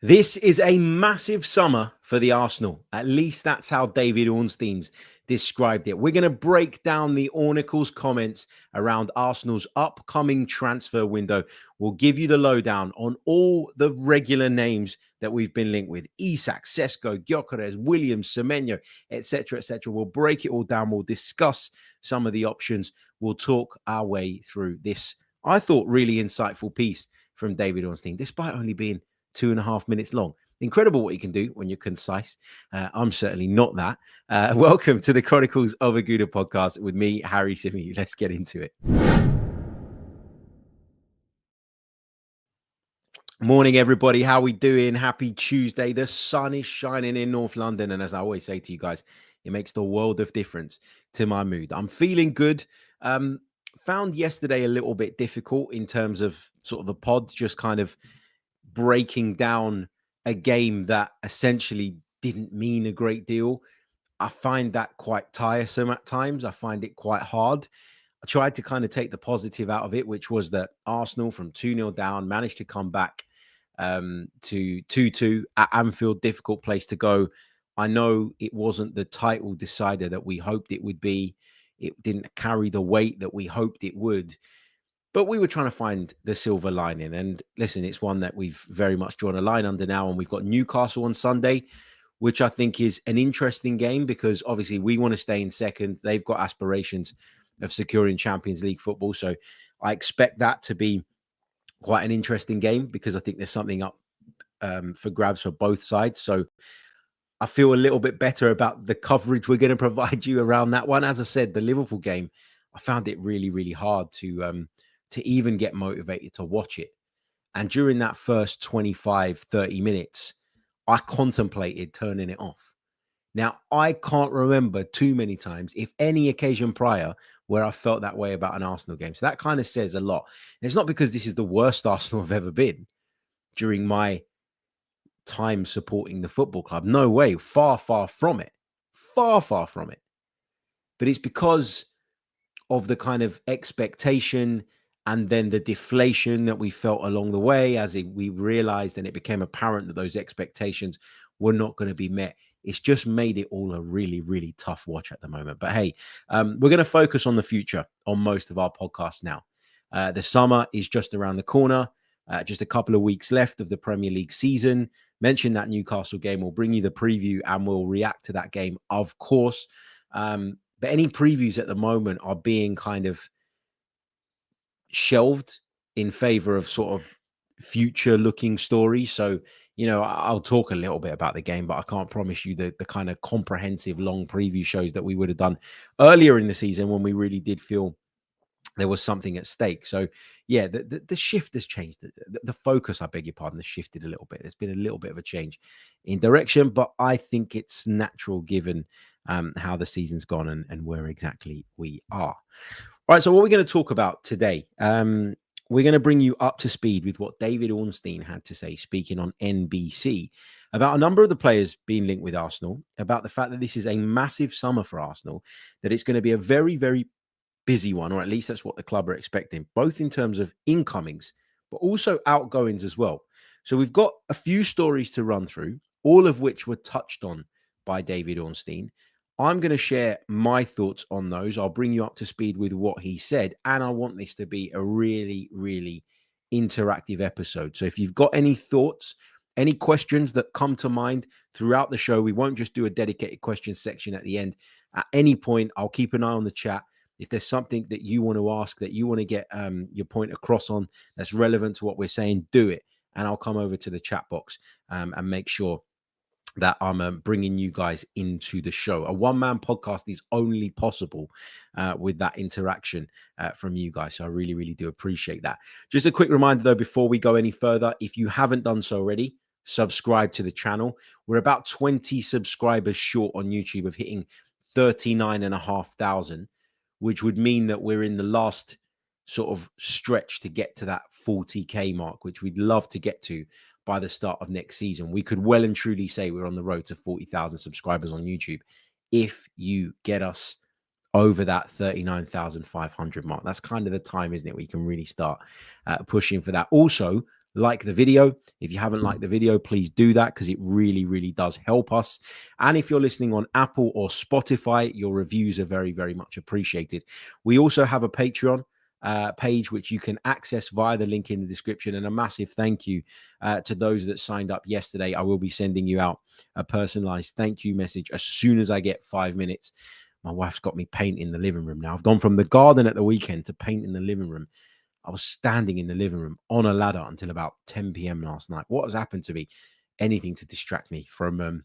This is a massive summer for the Arsenal. At least that's how David Ornstein's described it. We're going to break down the Oracle's comments around Arsenal's upcoming transfer window. We'll give you the lowdown on all the regular names that we've been linked with. Isak, Sesko, Gyökeres, Williams, Semenyo, etc., etc. We'll break it all down. We'll discuss some of the options. We'll talk our way through this, I thought, really insightful piece from David Ornstein, despite only being 2.5 minutes long. Incredible what you can do when you're concise. I'm certainly not that. Welcome to the Chronicles of a Gouda podcast with me, Harry Symeou. Let's get into it. Morning, everybody. How we doing? Happy Tuesday. The sun is shining in North London. And as I always say to you guys, it makes the world of difference to my mood. I'm feeling good. Found yesterday a little bit difficult in terms of sort of the pod, just kind of breaking down a game that essentially didn't mean a great deal. I find that quite tiresome at times. I find it quite hard. I tried to kind of take the positive out of it, which was that Arsenal from 2-0 down managed to come back to 2-2 at Anfield. Difficult place to go. I know it wasn't the title decider that we hoped it would be. It didn't carry the weight that we hoped it would. But we were trying to find the silver lining. And listen, it's one that we've very much drawn a line under now. And we've got Newcastle on Sunday, which I think is an interesting game because obviously we want to stay in second. They've got aspirations of securing Champions League football. So I expect that to be quite an interesting game because I think there's something up for grabs for both sides. So I feel a little bit better about the coverage we're going to provide you around that one. As I said, the Liverpool game, I found it really, really hard to even get motivated to watch it. And during that first 25, 30 minutes, I contemplated turning it off. Now, I can't remember too many times, if any occasion prior, where I felt that way about an Arsenal game. So that kind of says a lot. And it's not because this is the worst Arsenal I've ever been during my time supporting the football club. No way. Far, far from it. Far, far from it. But it's because of the kind of expectation and then the deflation that we felt along the way as we realized and it became apparent that those expectations were not going to be met. It's just made it all a really, really tough watch at the moment. But hey, we're going to focus on the future on most of our podcasts now. The summer is just around the corner. Just a couple of weeks left of the Premier League season. Mention that Newcastle game. We'll bring you the preview and we'll react to that game, of course. But any previews at the moment are being kind of shelved in favor of sort of future looking stories. So, you know, I'll talk a little bit about the game, but I can't promise you the kind of comprehensive long preview shows that we would have done earlier in the season when we really did feel there was something at stake. So yeah, the shift has changed. The focus, I beg your pardon, has shifted a little bit. There's been a little bit of a change in direction, but I think it's natural given how the season's gone and where exactly we are. All right, so what we're going to talk about today, we're going to bring you up to speed with what David Ornstein had to say, speaking on NBC, about a number of the players being linked with Arsenal, about the fact that this is a massive summer for Arsenal, that it's going to be a very, very busy one, or at least that's what the club are expecting, both in terms of incomings, but also outgoings as well. So we've got a few stories to run through, all of which were touched on by David Ornstein. I'm going to share my thoughts on those. I'll bring you up to speed with what he said. And I want this to be a really, really interactive episode. So if you've got any thoughts, any questions that come to mind throughout the show, we won't just do a dedicated question section at the end. At any point, I'll keep an eye on the chat. If there's something that you want to ask, that you want to get your point across on that's relevant to what we're saying, do it. And I'll come over to the chat box and make sure that I'm bringing you guys into the show. A one-man podcast is only possible with that interaction from you guys. So I really, really do appreciate that. Just a quick reminder, though, before we go any further, if you haven't done so already, subscribe to the channel. We're about 20 subscribers short on YouTube of hitting 39,500, which would mean that we're in the last sort of stretch to get to that 40K mark, which we'd love to get to by the start of next season. We could well and truly say we're on the road to 40,000 subscribers on YouTube if you get us over that 39,500 mark. That's kind of the time, isn't it? We can really start pushing for that. Also, like the video. If you haven't liked the video, please do that because it really, really does help us. And if you're listening on Apple or Spotify, your reviews are very, very much appreciated. We also have a Patreon page which you can access via the link in the description, and a massive thank you to those that signed up yesterday. I will be sending you out a personalized thank you message as soon as I get 5 minutes. My wife's got me painting the living room now. I've gone from the garden at the weekend to painting the living room. I was standing in the living room on a ladder until about 10 p.m. last night. What has happened to me? Anything to distract me from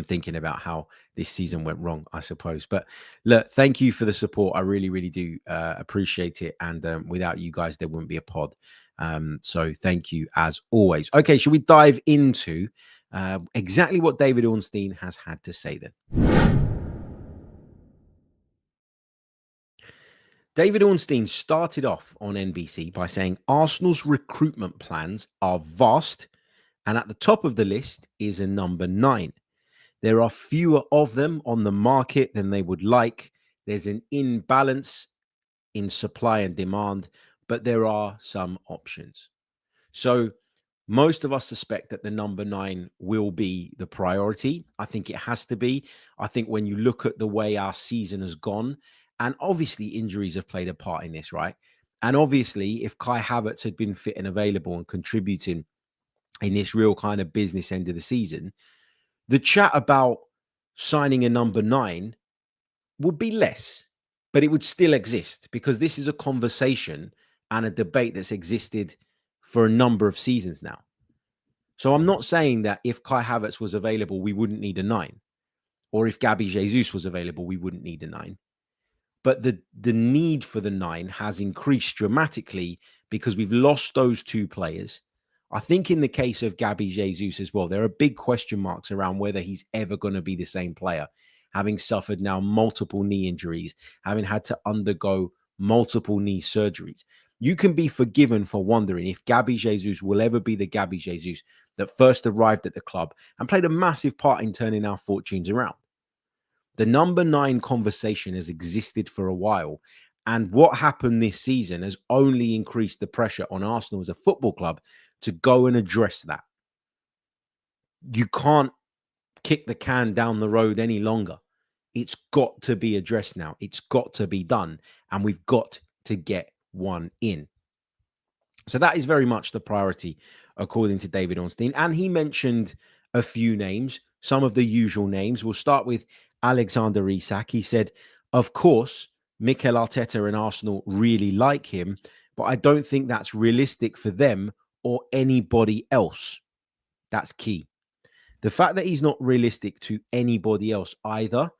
thinking about how this season went wrong, I suppose. But look, thank you for the support. I really, really do appreciate it. And without you guys, there wouldn't be a pod. So thank you as always. Okay, should we dive into exactly what David Ornstein has had to say then? David Ornstein started off on NBC by saying Arsenal's recruitment plans are vast, and at the top of the list is a number 9. There are fewer of them on the market than they would like. There's an imbalance in supply and demand, but there are some options. So most of us suspect that the number 9 will be the priority. I think it has to be. I think when you look at the way our season has gone, and obviously injuries have played a part in this, right? And obviously, if Kai Havertz had been fit and available and contributing in this real kind of business end of the season, the chat about signing a number 9 would be less, but it would still exist because this is a conversation and a debate that's existed for a number of seasons now. So I'm not saying that if Kai Havertz was available, we wouldn't need a 9, or if Gabby Jesus was available, we wouldn't need a 9. But the need for the 9 has increased dramatically because we've lost those 2 players. I think in the case of Gabby Jesus as well, there are big question marks around whether he's ever going to be the same player, having suffered now multiple knee injuries, having had to undergo multiple knee surgeries. You can be forgiven for wondering if Gabby Jesus will ever be the Gabby Jesus that first arrived at the club and played a massive part in turning our fortunes around. The number 9 conversation has existed for a while. And what happened this season has only increased the pressure on Arsenal as a football club to go and address that. You can't kick the can down the road any longer. It's got to be addressed now. It's got to be done. And we've got to get one in. So that is very much the priority, according to David Ornstein. And he mentioned a few names, some of the usual names. We'll start with Alexander Isak. He said, of course, Mikel Arteta and Arsenal really like him, but I don't think that's realistic for them or anybody else. That's key. The fact that he's not realistic to anybody else either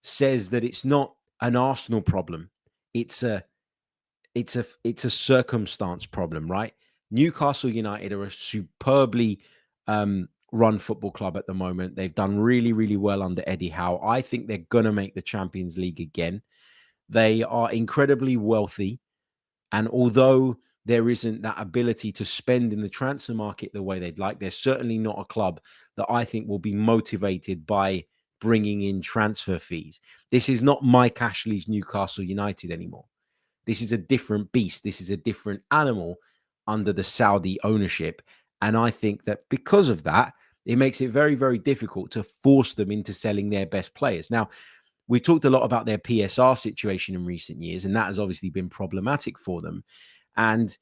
says that it's not an Arsenal problem. It's a circumstance problem, right? Newcastle United are a superbly run football club at the moment. They've done really, really well under Eddie Howe. I think they're going to make the Champions League again. They are incredibly wealthy. And although there isn't that ability to spend in the transfer market the way they'd like, they're certainly not a club that I think will be motivated by bringing in transfer fees. This is not Mike Ashley's Newcastle United anymore. This is a different beast. This is a different animal under the Saudi ownership. And I think that because of that, it makes it very, very difficult to force them into selling their best players. Now, we talked a lot about their PSR situation in recent years, and that has obviously been problematic for them. And,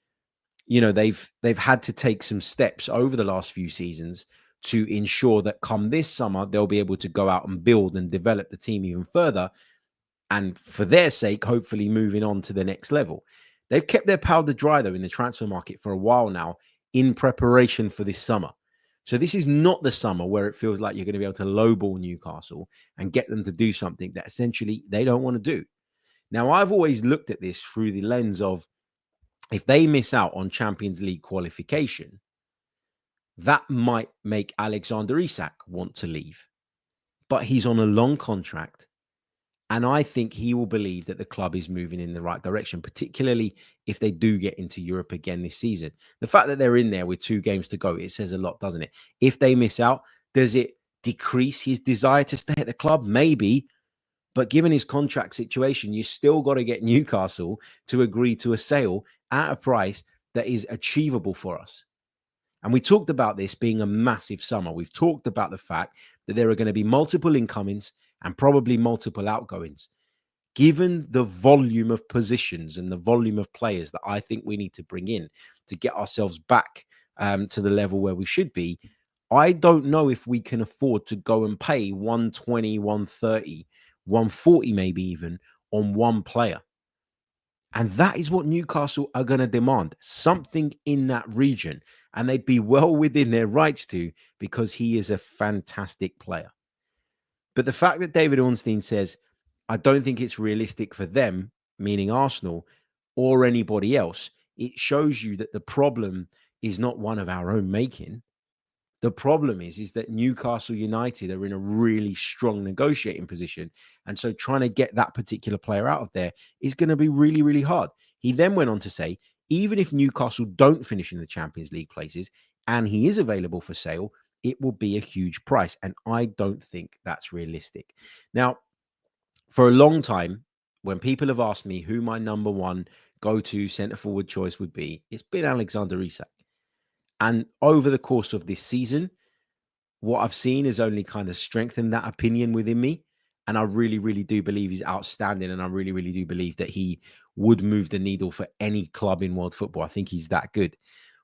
you know, they've had to take some steps over the last few seasons to ensure that come this summer, they'll be able to go out and build and develop the team even further. And for their sake, hopefully moving on to the next level. They've kept their powder dry, though, in the transfer market for a while now in preparation for this summer. So this is not the summer where it feels like you're going to be able to lowball Newcastle and get them to do something that essentially they don't want to do. Now, I've always looked at this through the lens of if they miss out on Champions League qualification, that might make Alexander Isak want to leave. But he's on a long contract. And I think he will believe that the club is moving in the right direction, particularly if they do get into Europe again this season. The fact that they're in there with 2 games to go, it says a lot, doesn't it? If they miss out, does it decrease his desire to stay at the club? Maybe. But given his contract situation, you still got to get Newcastle to agree to a sale at a price that is achievable for us. And we talked about this being a massive summer. We've talked about the fact that there are going to be multiple incomings and probably multiple outgoings. Given the volume of positions and the volume of players that I think we need to bring in to get ourselves back to the level where we should be, I don't know if we can afford to go and pay 120, 130, 140 maybe even on one player. And that is what Newcastle are going to demand, something in that region. And they'd be well within their rights to, because he is a fantastic player. But the fact that David Ornstein says, I don't think it's realistic for them, meaning Arsenal, or anybody else, it shows you that the problem is not one of our own making. The problem is that Newcastle United are in a really strong negotiating position. And so trying to get that particular player out of there is going to be really, really hard. He then went on to say, even if Newcastle don't finish in the Champions League places and he is available for sale, it will be a huge price. And I don't think that's realistic. Now, for a long time, when people have asked me who my number one go-to centre-forward choice would be, it's been Alexander Isak. And over the course of this season, what I've seen has only kind of strengthened that opinion within me. And I really, really do believe he's outstanding. And I really, really do believe that he would move the needle for any club in world football. I think he's that good.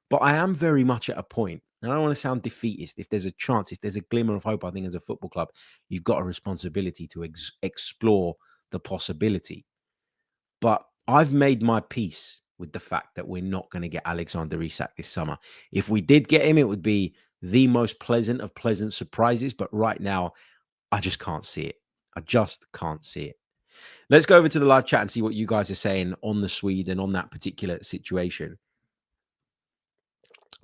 But I am very much at a point, and I don't want to sound defeatist. If there's a chance, if there's a glimmer of hope, I think as a football club, you've got a responsibility to explore the possibility. But I've made my peace with the fact that we're not going to get Alexander Isak this summer. If we did get him, it would be the most pleasant of pleasant surprises. But right now, I just can't see it. I just can't see it. Let's go over to the live chat and see what you guys are saying on the Swede and on that particular situation.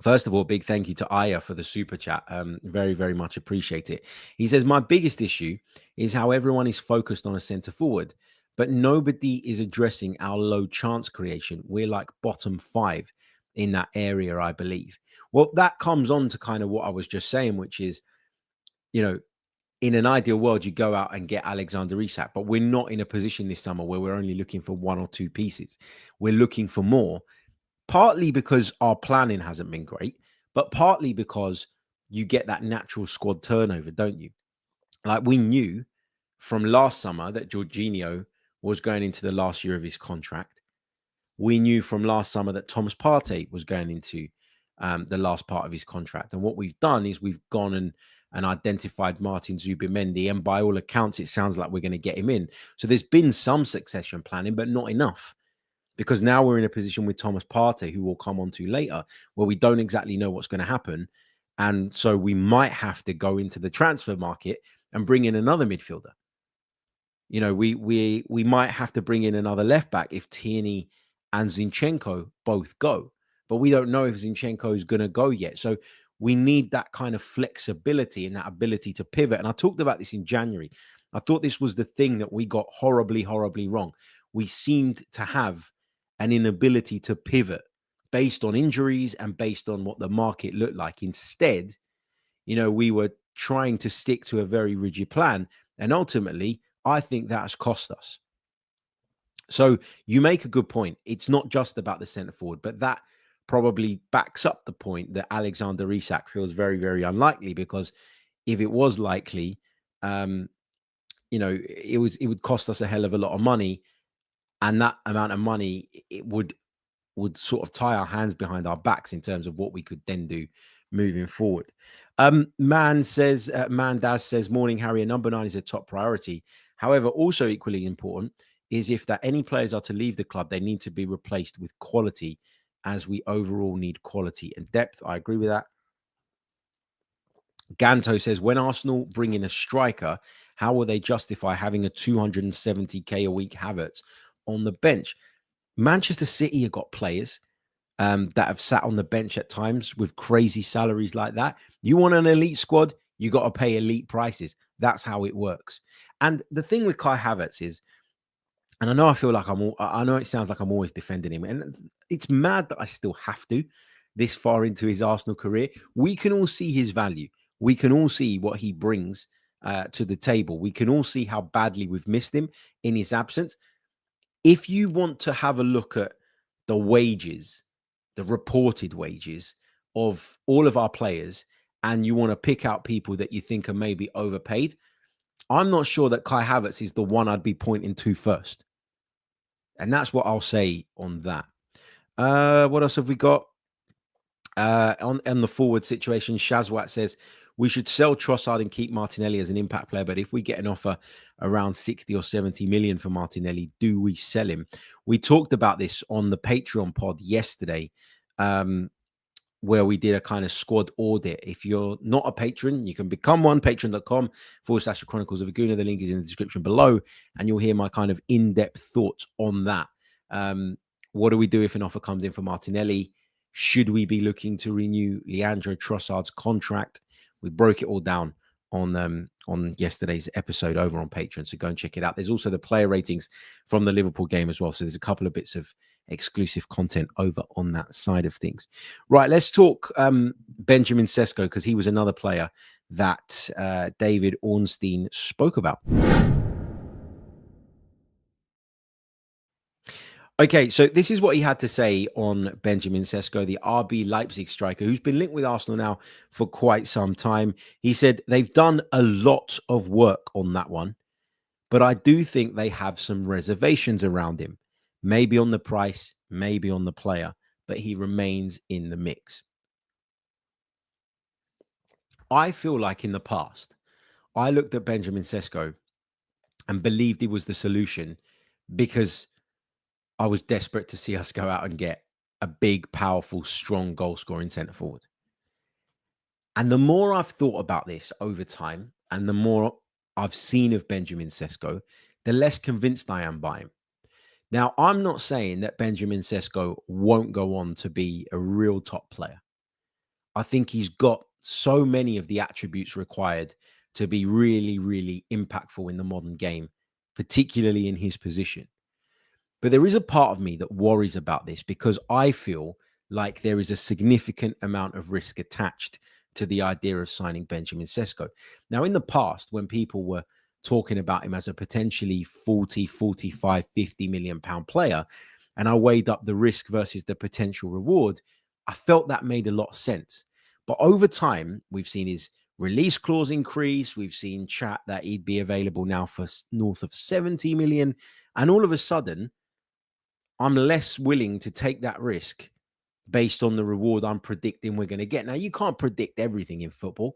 First of all, big thank you to Aya for the super chat. Very, very much appreciate it. He says, my biggest issue is how everyone is focused on a centre forward, but nobody is addressing our low chance creation. We're like bottom 5 in that area, I believe. Well, that comes on to kind of what I was just saying, which is, you know, in an ideal world, you go out and get Alexander Isak, but we're not in a position this summer where we're only looking for 1 or 2 pieces. We're looking for more. Partly because our planning hasn't been great, but partly because you get that natural squad turnover, don't you? Like we knew from last summer that Jorginho was going into the last year of his contract. We knew from last summer that Thomas Partey was going into the last part of his contract. And what we've done is we've gone and identified Martin Zubimendi. And by all accounts, it sounds like we're going to get him in. So there's been some succession planning, but not enough. Because now we're in a position with Thomas Partey, who we'll come on to later, where we don't exactly know what's going to happen. And so we might have to go into the transfer market and bring in another midfielder. You know, we might have to bring in another left back if Tierney and Zinchenko both go. But we don't know if Zinchenko is going to go yet. So we need that kind of flexibility and that ability to pivot. And I talked about this in January. I thought this was the thing that we got horribly, horribly wrong. We seemed to have an inability to pivot based on injuries and based on what the market looked like. Instead, you know, we were trying to stick to a very rigid plan. And ultimately, I think that has cost us. So you make a good point. It's not just about the centre forward, but that probably backs up the point that Alexander Isak feels very, very unlikely, because if it was likely, you know, it would cost us a hell of a lot of money. And that amount of money, it would sort of tie our hands behind our backs in terms of what we could then do moving forward. Mandaz says, morning, Harry, a number 9 is a top priority. However, also equally important is if that any players are to leave the club, they need to be replaced with quality, as we overall need quality and depth. I agree with that. Ganto says, when Arsenal bring in a striker, how will they justify having a 270k a week Havertz on the bench? Manchester City have got players that have sat on the bench at times with crazy salaries like that. You want an elite squad, you got to pay elite prices. That's how it works. And the thing with Kai Havertz is, and I know I feel like I know it sounds like I'm always defending him, and it's mad that I still have to this far into his Arsenal career. We can all see his value. We can all see what he brings to the table. We can all see how badly we've missed him in his absence. If you want to have a look at the wages the reported wages of all of our players, and you want to pick out people that you think are maybe overpaid, I'm not sure that Kai Havertz is the one I'd be pointing to first. And that's what I'll say on that. What else have we got? On the forward situation, Shazwat says we should sell Trossard and keep Martinelli as an impact player. But if we get an offer around 60 or 70 million for Martinelli, do we sell him? We talked about this on the Patreon pod yesterday, where we did a kind of squad audit. If you're not a patron, you can become one, patreon.com/the Chronicles of Aguna. The link is in the description below, and you'll hear my kind of in-depth thoughts on that. What do we do if an offer comes in for Martinelli? Should we be looking to renew Leandro Trossard's contract? We broke it all down on yesterday's episode over on Patreon, so go and check it out. There's also the player ratings from the Liverpool game as well, so there's a couple of bits of exclusive content over on that side of things. Right, let's talk Benjamin Sesko, because he was another player that David Ornstein spoke about. Okay, so this is what he had to say on Benjamin Sesko, the RB Leipzig striker, who's been linked with Arsenal now for quite some time. He said they've done a lot of work on that one, but I do think they have some reservations around him. Maybe on the price, maybe on the player, but he remains in the mix. I feel like in the past, I looked at Benjamin Sesko and believed he was the solution because I was desperate to see us go out and get a big, powerful, strong goal-scoring centre forward. And the more I've thought about this over time, and the more I've seen of Benjamin Sesko, the less convinced I am by him. Now, I'm not saying that Benjamin Sesko won't go on to be a real top player. I think he's got so many of the attributes required to be really, really impactful in the modern game, particularly in his position. But there is a part of me that worries about this because I feel like there is a significant amount of risk attached to the idea of signing Benjamin Sesko. Now, in the past, when people were talking about him as a potentially 40, 45, 50 million pound player, and I weighed up the risk versus the potential reward, I felt that made a lot of sense. But over time, we've seen his release clause increase. We've seen chat that he'd be available now for north of 70 million. And all of a sudden, I'm less willing to take that risk based on the reward I'm predicting we're going to get. Now, you can't predict everything in football.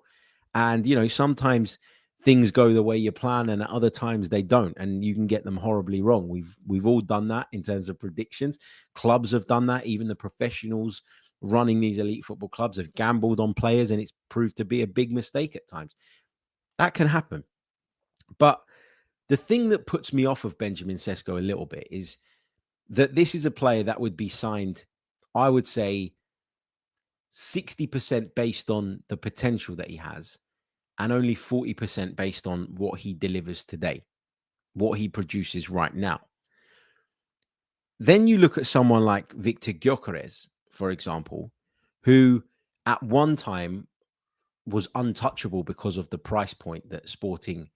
And, you know, sometimes things go the way you plan and at other times they don't. And you can get them horribly wrong. We've all done that in terms of predictions. Clubs have done that. Even the professionals running these elite football clubs have gambled on players and it's proved to be a big mistake at times. That can happen. But the thing that puts me off of Benjamin Sesko a little bit is that this is a player that would be signed, I would say, 60% based on the potential that he has and only 40% based on what he delivers today, what he produces right now. Then you look at someone like Viktor Gyökeres, for example, who at one time was untouchable because of the price point that Sporting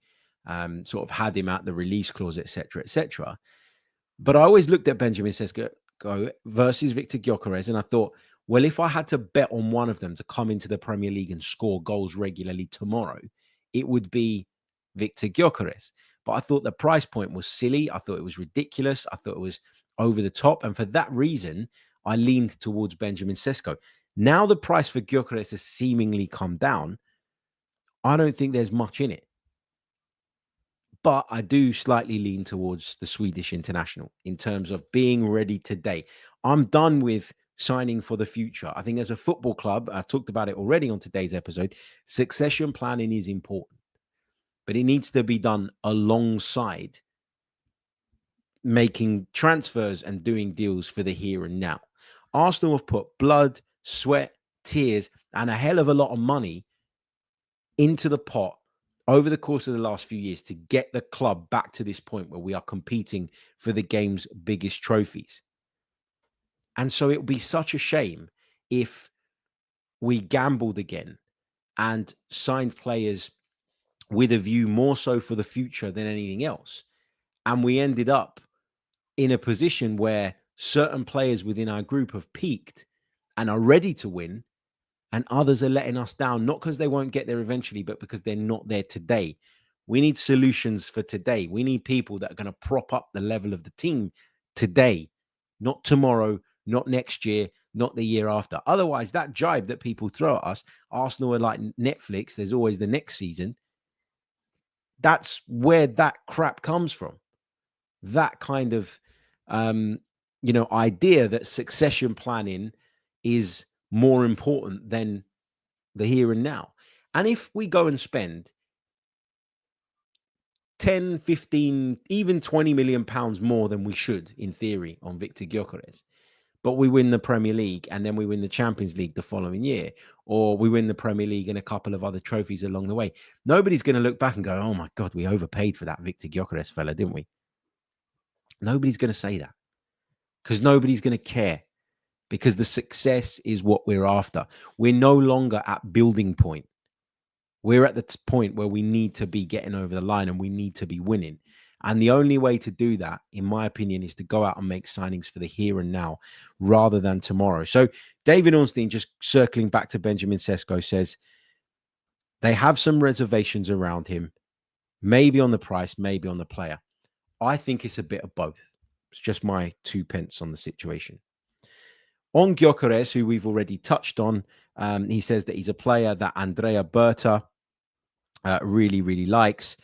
sort of had him at, the release clause, etc., etc. But I always looked at Benjamin Sesko versus Viktor Gyökeres, and I thought, well, if I had to bet on one of them to come into the Premier League and score goals regularly tomorrow, it would be Viktor Gyökeres. But I thought the price point was silly. I thought it was ridiculous. I thought it was over the top. And for that reason, I leaned towards Benjamin Sesko. Now the price for Gyökeres has seemingly come down. I don't think there's much in it. But I do slightly lean towards the Swedish international in terms of being ready today. I'm done with signing for the future. I think as a football club, I talked about it already on today's episode, succession planning is important, but it needs to be done alongside making transfers and doing deals for the here and now. Arsenal have put blood, sweat, tears, and a hell of a lot of money into the pot over the course of the last few years to get the club back to this point where we are competing for the game's biggest trophies. And so it would be such a shame if we gambled again and signed players with a view more so for the future than anything else. And we ended up in a position where certain players within our group have peaked and are ready to win, and others are letting us down, not because they won't get there eventually, but because they're not there today. We need solutions for today. We need people that are going to prop up the level of the team today, not tomorrow, not next year, not the year after. Otherwise, that jibe that people throw at us, Arsenal are like Netflix, there's always the next season. That's where that crap comes from. That kind of, idea that succession planning is more important than the here and now. And if we go and spend 10, 15, even 20 million pounds more than we should, in theory, on Viktor Gyökeres, but we win the Premier League and then we win the Champions League the following year, or we win the Premier League and a couple of other trophies along the way, nobody's going to look back and go, oh my God, we overpaid for that Viktor Gyökeres fella, didn't we? Nobody's going to say that because nobody's going to care, because the success is what we're after. We're no longer at building point. We're at the point where we need to be getting over the line and we need to be winning. And the only way to do that, in my opinion, is to go out and make signings for the here and now rather than tomorrow. So David Ornstein, just circling back to Benjamin Sesko, says they have some reservations around him, maybe on the price, maybe on the player. I think it's a bit of both. It's just my 2 pence on the situation. On Gyökeres, who we've already touched on, he says that he's a player that Andrea Berta really, really likes.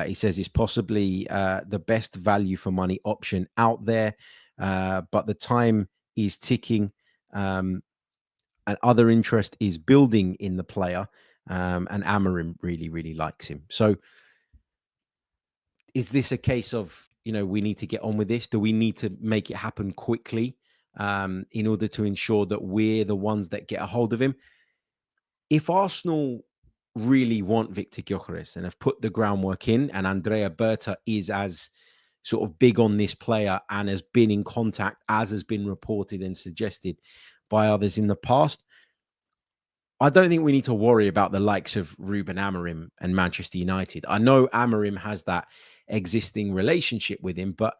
He says he's possibly the best value for money option out there, but the time is ticking, and other interest is building in the player, and Amorim really, really likes him. So is this a case of, we need to get on with this? Do we need to make it happen quickly in order to ensure that we're the ones that get a hold of him? If Arsenal really want Viktor Gyökeres and have put the groundwork in, and Andrea Berta is as sort of big on this player and has been in contact, as has been reported and suggested by others in the past, I don't think we need to worry about the likes of Ruben Amorim and Manchester United. I know Amorim has that existing relationship with him, but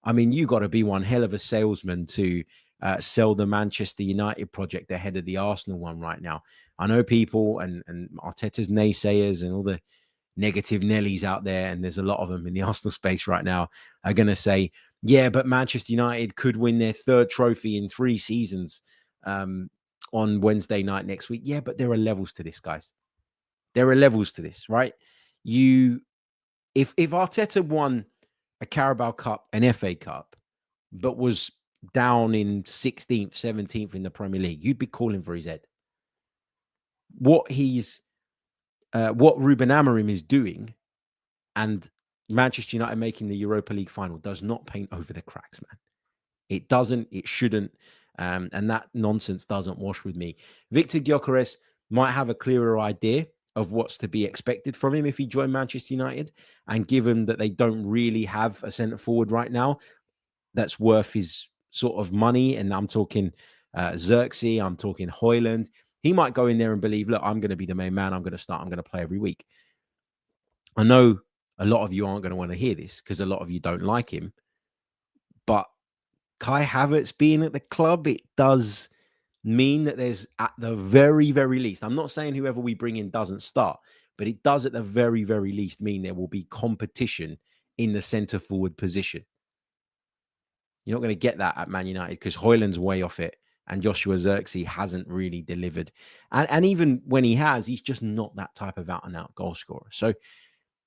I mean, you got to be one hell of a salesman to sell the Manchester United project ahead of the Arsenal one right now. I know people and Arteta's naysayers and all the negative Nellies out there, and there's a lot of them in the Arsenal space right now, are going to say, yeah, but Manchester United could win their 3rd trophy in 3 seasons on Wednesday night next week. Yeah, but there are levels to this, guys. There are levels to this, right? If Arteta won a Carabao Cup, an FA Cup, but was down in 16th, 17th in the Premier League, you'd be calling for his head. What Ruben Amorim is doing and Manchester United making the Europa League final does not paint over the cracks, man. It doesn't, it shouldn't, and that nonsense doesn't wash with me. Viktor Gyökeres might have a clearer idea of what's to be expected from him if he joined Manchester United, and given that they don't really have a centre forward right now that's worth his sort of money, and I'm talking Xerxes, I'm talking Højlund, he might go in there and believe, look, I'm going to be the main man, I'm going to start, I'm going to play every week. I know a lot of you aren't going to want to hear this because a lot of you don't like him, but Kai Havertz being at the club, it does mean that there's, at the very, very least, I'm not saying whoever we bring in doesn't start, but it does at the very, very least mean there will be competition in the centre forward position. You're not going to get that at Man United because Højlund's way off it and Joshua Xerxes hasn't really delivered. And even when he has, he's just not that type of out-and-out goal scorer. So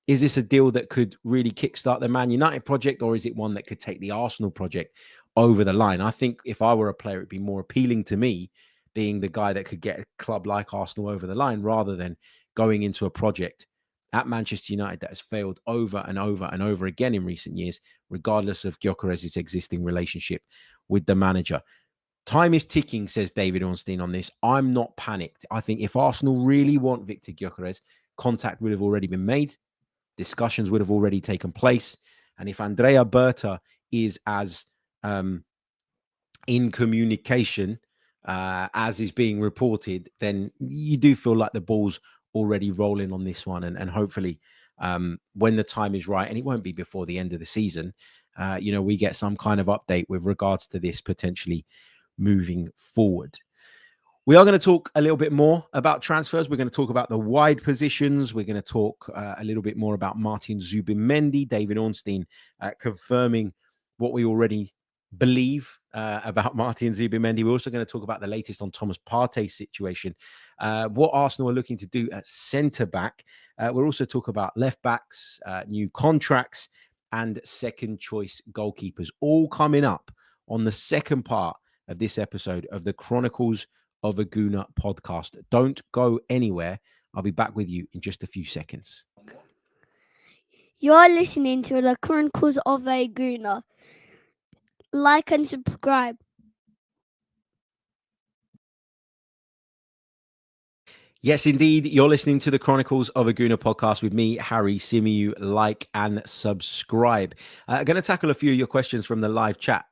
is this a deal that could really kickstart the Man United project, or is it one that could take the Arsenal project over the line? I think if I were a player, it'd be more appealing to me being the guy that could get a club like Arsenal over the line rather than going into a project at Manchester United that has failed over and over and over again in recent years, regardless of Gyökeres' existing relationship with the manager. Time is ticking, says David Ornstein on this. I'm not panicked. I think if Arsenal really want Viktor Gyökeres, contact would have already been made. Discussions would have already taken place. And if Andrea Berta is as in communication as is being reported, then you do feel like the ball's already rolling on this one. And hopefully when the time is right, and it won't be before the end of the season, we get some kind of update with regards to this potentially moving forward. We are going to talk a little bit more about transfers. We're going to talk about the wide positions. We're going to talk a little bit more about Martin Zubimendi, David Ornstein confirming what we already believe about Martin Zubimendi. We're also going to talk about the latest on Thomas Partey's situation, what Arsenal are looking to do at centre-back. We'll also talk about left-backs, new contracts, and second-choice goalkeepers, all coming up on the second part of this episode of the Chronicles of a Gooner podcast. Don't go anywhere. I'll be back with you in just a few seconds. You're listening to the Chronicles of a Gooner. Like and subscribe. Yes, indeed. You're listening to the Chronicles of a Gooner podcast with me, Harry Symeou. Like and subscribe. I'm going to tackle a few of your questions from the live chat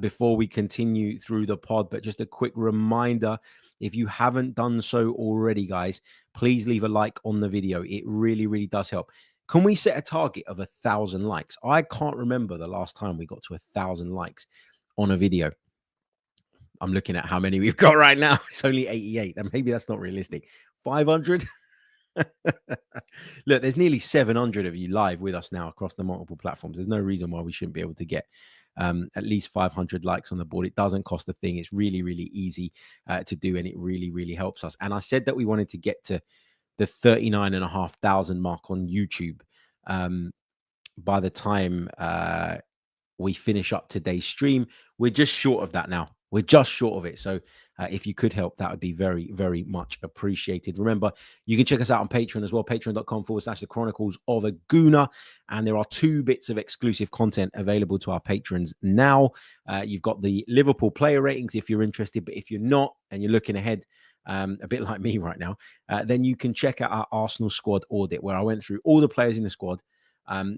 before we continue through the pod. But just a quick reminder, if you haven't done so already, guys, please leave a like on the video. It really, really does help. Can we set a target of 1,000 likes? I can't remember the last time we got to 1,000 likes on a video. I'm looking at how many we've got right now. It's only 88, and maybe that's not realistic. 500? Look, there's nearly 700 of you live with us now across the multiple platforms. There's no reason why we shouldn't be able to get at least 500 likes on the board. It doesn't cost a thing. It's really, really easy to do, and it really, really helps us. And I said that we wanted to get to the 39,500 mark on YouTube by the time we finish up today's stream. We're just short of that now. We're just short of it. So if you could help, that would be very, very much appreciated. Remember, you can check us out on Patreon as well, patreon.com/the Chronicles of a Gooner. And there are 2 bits of exclusive content available to our patrons now. You've got the Liverpool player ratings if you're interested. But if you're not and you're looking ahead, a bit like me right now, then you can check out our Arsenal squad audit, where I went through all the players in the squad,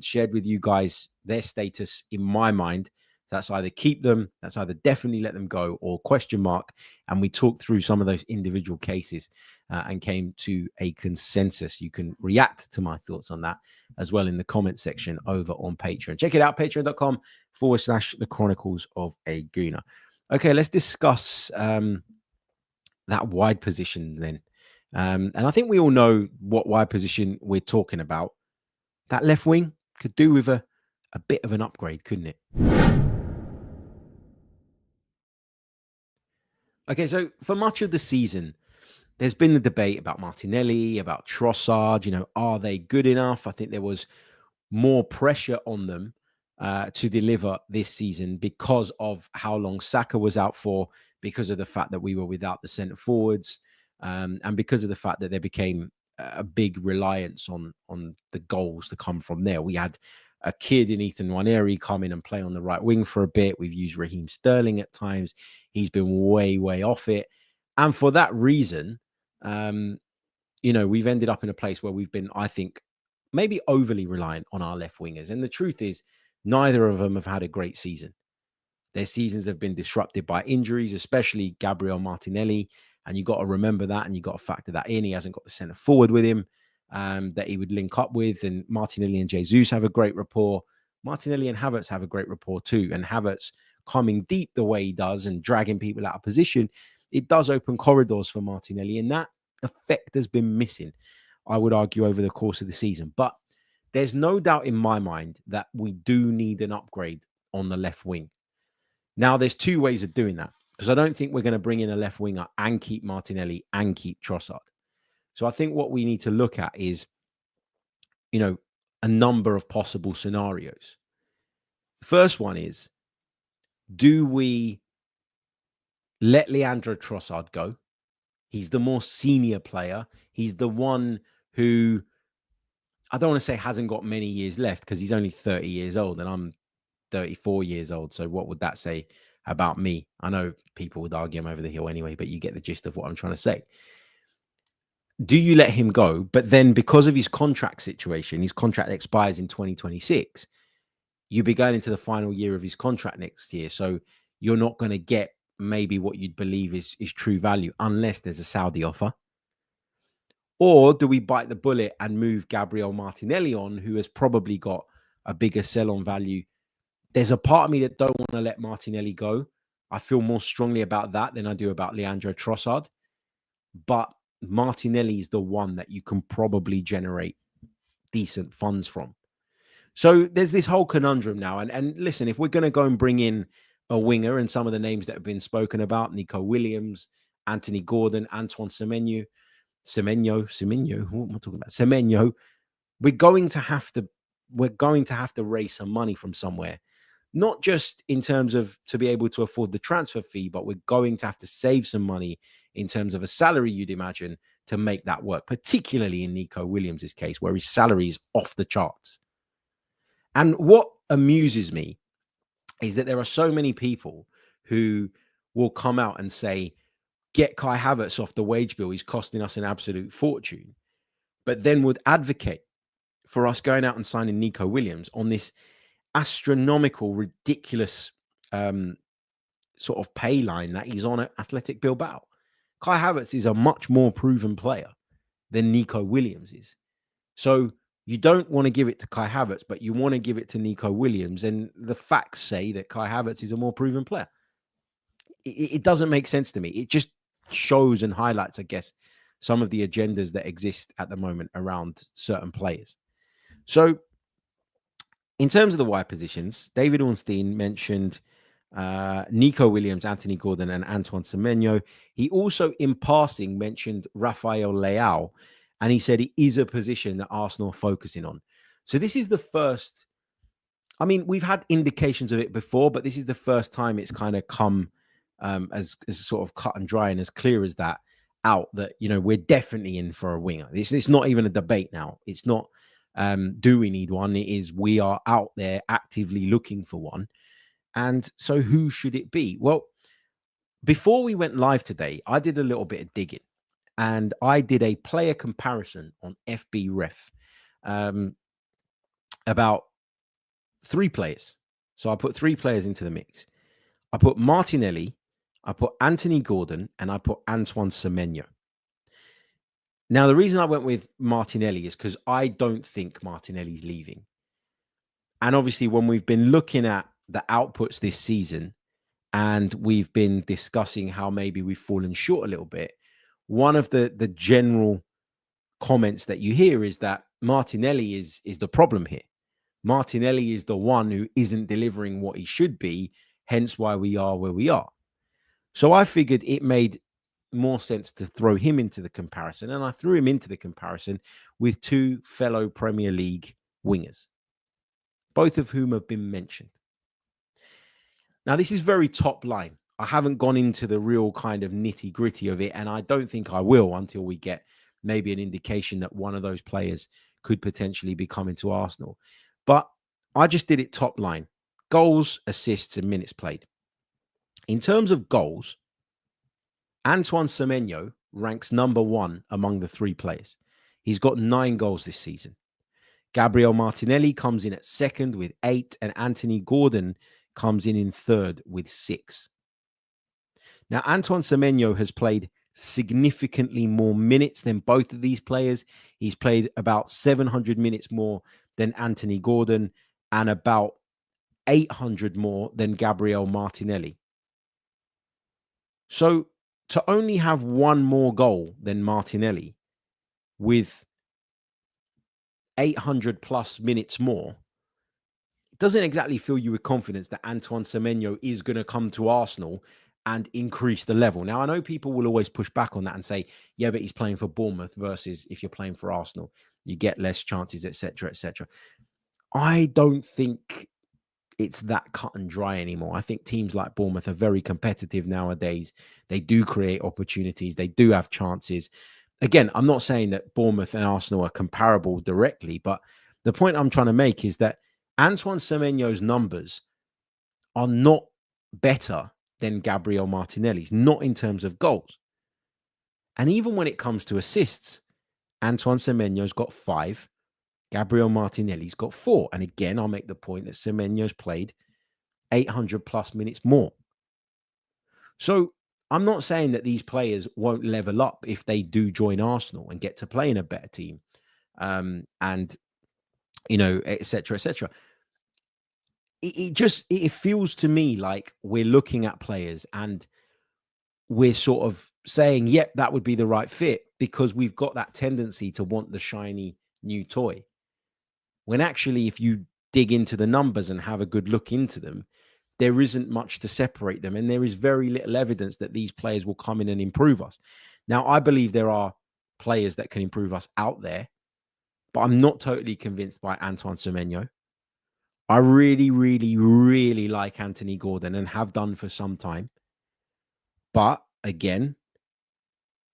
shared with you guys their status in my mind. So that's either keep them, that's either definitely let them go, or question mark. And we talked through some of those individual cases and came to a consensus. You can react to my thoughts on that as well in the comment section over on Patreon. Check it out, patreon.com/the Chronicles of a Gooner. Okay, let's discuss that wide position then. And I think we all know what wide position we're talking about. That left wing could do with a bit of an upgrade, couldn't it? Okay, so for much of the season, there's been the debate about Martinelli, about Trossard. You know, are they good enough? I think there was more pressure on them to deliver this season because of how long Saka was out for, because of the fact that we were without the centre forwards, and because of the fact that there became a big reliance on the goals to come from there. We had a kid in Ethan Nwaneri come in and play on the right wing for a bit. We've used Raheem Sterling at times. He's been way, way off it. And for that reason, you know, we've ended up in a place where we've been, I think, maybe overly reliant on our left wingers. And the truth is, neither of them have had a great season. Their seasons have been disrupted by injuries, especially Gabriel Martinelli. And you got to remember that, and you got to factor that in. He hasn't got the centre forward with him that he would link up with. And Martinelli and Jesus have a great rapport. Martinelli and Havertz have a great rapport too. And Havertz coming deep the way he does and dragging people out of position, it does open corridors for Martinelli. And that effect has been missing, I would argue, over the course of the season. But there's no doubt in my mind that we do need an upgrade on the left wing. Now, there's 2 ways of doing that, because I don't think we're going to bring in a left winger and keep Martinelli and keep Trossard. So I think what we need to look at is, you know, a number of possible scenarios. The first one is, do we let Leandro Trossard go? He's the more senior player. He's the one who, I don't want to say hasn't got many years left, because he's only 30 years old and I'm 34 years old. So what would that say about me? I know people would argue I'm over the hill anyway, but you get the gist of what I'm trying to say. Do you let him go? But then, because of his contract situation, his contract expires in 2026. You'll be going into the final year of his contract next year. So you're not going to get maybe what you'd believe is true value, unless there's a Saudi offer. Or do we bite the bullet and move Gabriel Martinelli on, who has probably got a bigger sell-on value? There's a part of me that don't want to let Martinelli go. I feel more strongly about that than I do about Leandro Trossard. but Martinelli is the one that you can probably generate decent funds from. So there's this whole conundrum now. And listen, if we're going to go and bring in a winger, and some of the names that have been spoken about, Nico Williams, Anthony Gordan, Antoine Semenyo, what am I talking about? Semenyo, we're going to have to raise some money from somewhere. Not just in terms of to be able to afford the transfer fee, but we're going to have to save some money in terms of a salary, you'd imagine, to make that work, particularly in Nico Williams' case, where his salary is off the charts. And what amuses me is that there are so many people who will come out and say, get Kai Havertz off the wage bill, he's costing us an absolute fortune, but then would advocate for us going out and signing Nico Williams on this astronomical, ridiculous sort of pay line that he's on at Athletic Bilbao. Kai Havertz is a much more proven player than Nico Williams is. So you don't want to give it to Kai Havertz, but you want to give it to Nico Williams. And the facts say that Kai Havertz is a more proven player. It doesn't make sense to me. It just shows and highlights, I guess, some of the agendas that exist at the moment around certain players. So in terms of the wide positions, David Ornstein mentioned Nico Williams, Anthony Gordan, and Antoine Semenyo. He also, in passing, mentioned Raphael Leao, and he said it is a position that Arsenal are focusing on. So this is the first, I mean, we've had indications of it before, but this is the first time it's kind of come as sort of cut and dry and as clear as that out that, you know, we're definitely in for a winger. It's not even a debate now. It's not, do we need one? It is, we are out there actively looking for one. And so who should it be? Well, before we went live today, I did a little bit of digging and I did a player comparison on FB Ref about 3 players. So I put 3 players into the mix. I put Martinelli, I put Anthony Gordan, and I put Antoine Semenyo. Now, the reason I went with Martinelli is because I don't think Martinelli's leaving. And obviously, when we've been looking at the outputs this season and we've been discussing how maybe we've fallen short a little bit, one of the general comments that you hear is that Martinelli is the problem here. Martinelli is the one who isn't delivering what he should be, hence why we are where we are. So I figured it made more sense to throw him into the comparison, and I threw him into the comparison with 2 fellow Premier League wingers, both of whom have been mentioned. Now, this is very top line. I haven't gone into the real kind of nitty gritty of it, and I don't think I will until we get maybe an indication that one of those players could potentially be coming to Arsenal. But I just did it top line: goals, assists, and minutes played. In terms of goals, Antoine Semenyo ranks number 1 among the 3 players. He's got 9 goals this season. Gabriel Martinelli comes in at second with 8, and Anthony Gordan comes in third with 6. Now, Antoine Semenyo has played significantly more minutes than both of these players. He's played about 700 minutes more than Anthony Gordan and about 800 more than Gabriel Martinelli. So to only have 1 more goal than Martinelli with 800 plus minutes more, it doesn't exactly fill you with confidence that Antoine Semenyo is going to come to Arsenal and increase the level. Now, I know people will always push back on that and say, yeah, but he's playing for Bournemouth versus if you're playing for Arsenal, you get less chances, etc., etc. I don't think it's that cut and dry anymore. I think teams like Bournemouth are very competitive nowadays. They do create opportunities. They do have chances. Again, I'm not saying that Bournemouth and Arsenal are comparable directly, but the point I'm trying to make is that Antoine Semenyo's numbers are not better than Gabriel Martinelli's, not in terms of goals. And even when it comes to assists, Antoine Semenyo's got 5. Gabriel Martinelli's got 4. And again, I'll make the point that Semenyo's played 800 plus minutes more. So I'm not saying that these players won't level up if they do join Arsenal and get to play in a better team. And, you know, et cetera, et cetera. It feels to me like we're looking at players and we're sort of saying, yep, that would be the right fit, because we've got that tendency to want the shiny new toy. When actually, if you dig into the numbers and have a good look into them, there isn't much to separate them. And there is very little evidence that these players will come in and improve us. Now, I believe there are players that can improve us out there, but I'm not totally convinced by Antoine Semenyo. I really, really, really like Anthony Gordan and have done for some time. But again,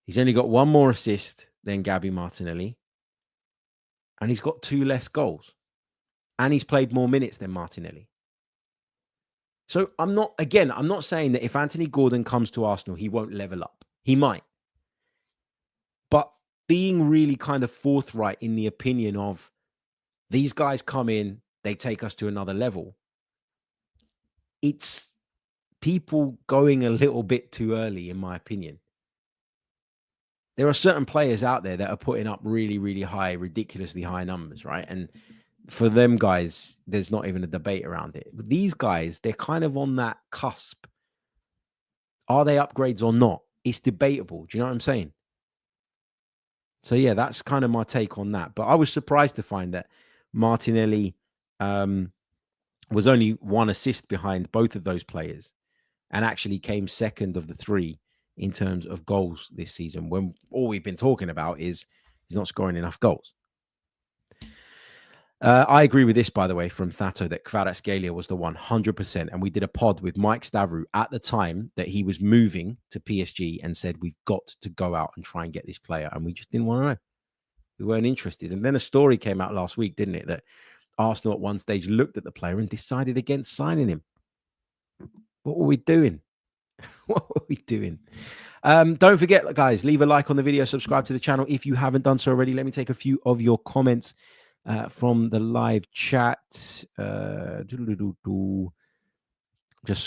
he's only got one more assist than Gabriel Martinelli. And he's got 2 less goals. And he's played more minutes than Martinelli. So I'm not saying that if Anthony Gordan comes to Arsenal, he won't level up. He might. But being really kind of forthright in the opinion of these guys come in, they take us to another level. It's people going a little bit too early, in my opinion. There are certain players out there that are putting up really, really high, ridiculously high numbers, right? And for them guys, there's not even a debate around it. But these guys, they're kind of on that cusp. Are they upgrades or not? It's debatable. Do you know what I'm saying? So, yeah, that's kind of my take on that. But I was surprised to find that Martinelli was only 1 assist behind both of those players and actually came second of the 3 in terms of goals this season, when all we've been talking about is he's not scoring enough goals. I agree with this, by the way, from Thato, that Kvaratskhelia was the 100%. And we did a pod with Mike Stavru at the time that he was moving to PSG and said, we've got to go out and try and get this player. And we just didn't want to know. We weren't interested. And then a story came out last week, didn't it? That Arsenal at one stage looked at the player and decided against signing him. What were we doing? What were we doing? Don't forget, guys, leave a like on the video, subscribe to the channel if you haven't done so already. Let me take a few of your comments from the live chat. Just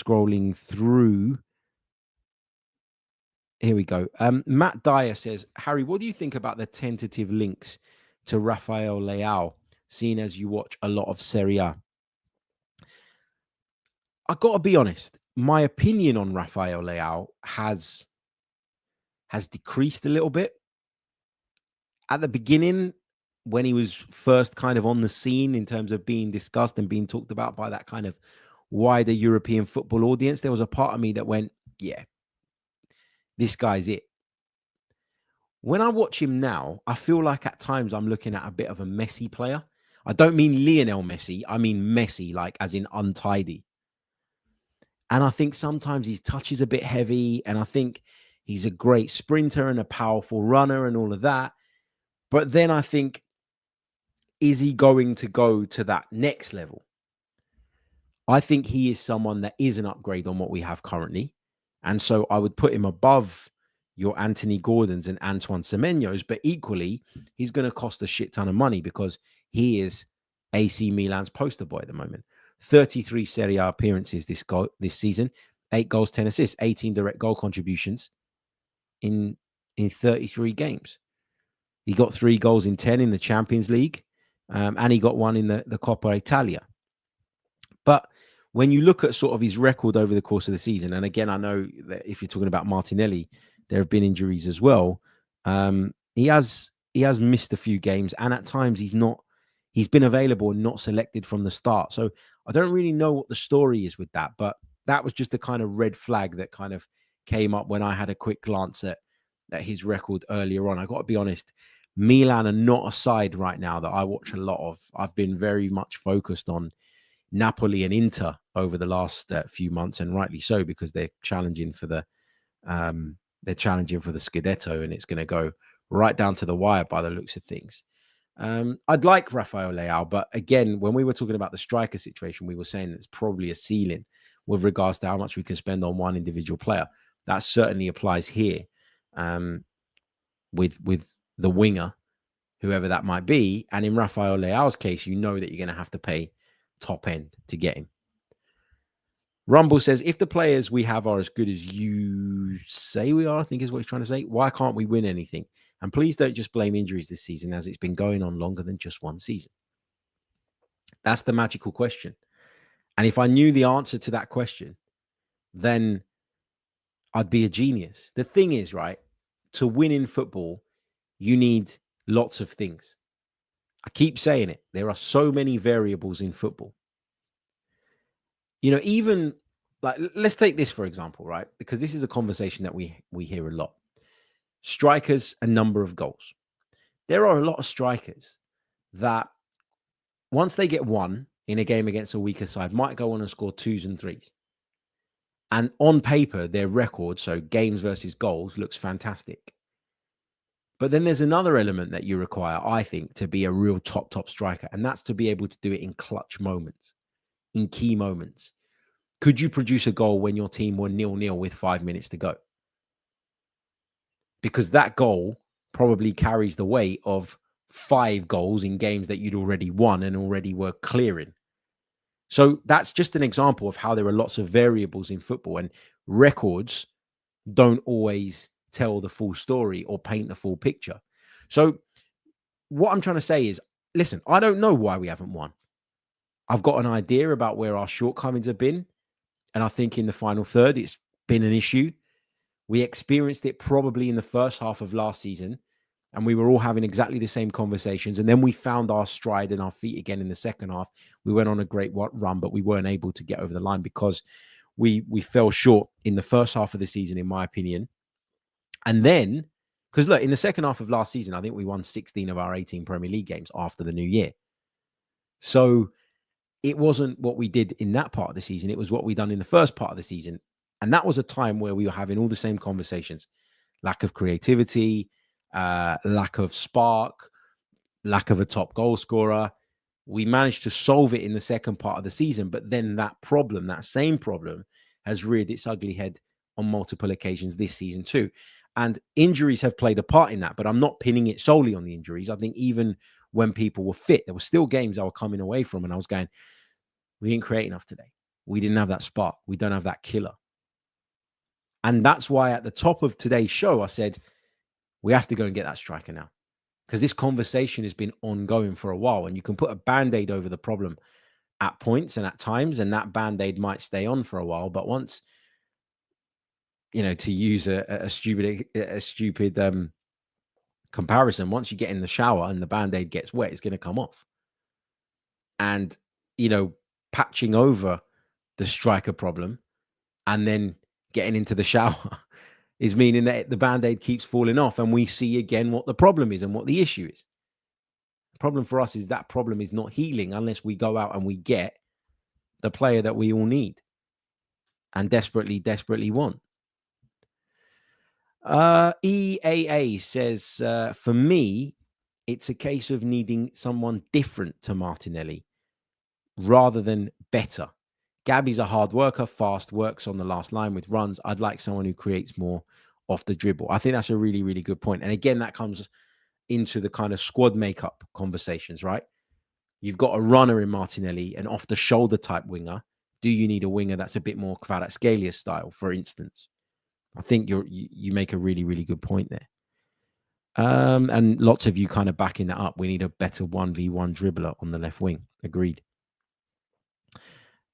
scrolling through. Here we go. Matt Dyer says, Harry, what do you think about the tentative links to Raphael Leao, seeing as you watch a lot of Serie A? I got to be honest, my opinion on Raphael Leao has decreased a little bit. At the beginning, when he was first kind of on the scene in terms of being discussed and being talked about by that kind of wider European football audience, there was a part of me that went, yeah, this guy's it. When I watch him now, I feel like at times I'm looking at a bit of a messy player. I don't mean Lionel Messi. I mean messy, like as in untidy. And I think sometimes his touch is a bit heavy. And I think he's a great sprinter and a powerful runner and all of that. But then I think, is he going to go to that next level? I think he is someone that is an upgrade on what we have currently. And so I would put him above your Anthony Gordons and Antoine Semenyos, but equally, he's going to cost a shit ton of money because he is AC Milan's poster boy at the moment. 33 Serie A appearances this season, 8 goals, 10 assists, 18 direct goal contributions in 33 games. He got 3 goals in 10 in the Champions League, and he got 1 in the Coppa Italia. But when you look at sort of his record over the course of the season, and again, I know that if you're talking about Martinelli, there have been injuries as well. He has missed a few games, and at times he's been available and not selected from the start. So I don't really know what the story is with that, but that was just a kind of red flag that kind of came up when I had a quick glance at his record earlier on. I got to be honest, Milan are not a side right now that I watch a lot of. I've been very much focused on Napoli and Inter over the last few months, and rightly so, because they're challenging for the Scudetto, and it's going to go right down to the wire by the looks of things. I'd like Raphael Leao, but again, when we were talking about the striker situation, we were saying it's probably a ceiling with regards to how much we can spend on one individual player. That certainly applies here with the winger, whoever that might be. And in Raphael Leao's case, you know that you're going to have to pay top end to get him. Rumble says, if the players we have are as good as you say we are, I think is what he's trying to say, why can't we win anything? And please don't just blame injuries this season, as it's been going on longer than just one season. That's the magical question. And if I knew the answer to that question, then I'd be a genius. The thing is, right, to win in football, you need lots of things. I keep saying it. There are so many variables in football. You know, even like, let's take this for example, right? Because this is a conversation that we hear a lot. Strikers, a number of goals. There are a lot of strikers that once they get one in a game against a weaker side, might go on and score 2s and 3s. And on paper, their record, so games versus goals, looks fantastic. But then there's another element that you require, I think, to be a real top striker. And that's to be able to do it in clutch moments, in key moments. Could you produce a goal when your team were 0-0 with 5 minutes to go? Because that goal probably carries the weight of 5 goals in games that you'd already won and already were clearing. So that's just an example of how there are lots of variables in football, and records don't always tell the full story or paint the full picture. So what I'm trying to say is, listen, I don't know why we haven't won. I've got an idea about where our shortcomings have been. And I think in the final third, it's been an issue. We experienced it probably in the first half of last season, and we were all having exactly the same conversations. And then we found our stride and our feet again in the second half. We went on a great run, but we weren't able to get over the line because we fell short in the first half of the season, in my opinion. And then, because look, in the second half of last season, I think we won 16 of our 18 Premier League games after the new year. So it wasn't what we did in that part of the season. It was what we done in the first part of the season. And that was a time where we were having all the same conversations. Lack of creativity, lack of spark, lack of a top goal scorer. We managed to solve it in the second part of the season. But then that same problem has reared its ugly head on multiple occasions this season too. And injuries have played a part in that. But I'm not pinning it solely on the injuries. I think even when people were fit, there were still games I was coming away from and I was going, we didn't create enough today. We didn't have that spark. We don't have that killer. And that's why at the top of today's show, I said, we have to go and get that striker now. Because this conversation has been ongoing for a while. And you can put a Band-Aid over the problem at points and at times, and that Band-Aid might stay on for a while. But once, you know, to use a stupid comparison, once you get in the shower and the Band-Aid gets wet, it's going to come off. And, you know, patching over the striker problem and then getting into the shower is meaning that the Band-Aid keeps falling off, and we see again what the problem is and what the issue is. The problem for us is that problem is not healing unless we go out and we get the player that we all need and desperately want. EAA says, for me, it's a case of needing someone different to Martinelli rather than better. Gabby's a hard worker, fast, works on the last line with runs. I'd like someone who creates more off the dribble. I think that's a really, really good point. And again, that comes into the kind of squad makeup conversations, right? You've got a runner in Martinelli, an off-the-shoulder type winger. Do you need a winger that's a bit more Kvaratskhelia style, for instance? I think you make a really, really good point there. And lots of you kind of backing that up. We need a better 1v1 dribbler on the left wing. Agreed.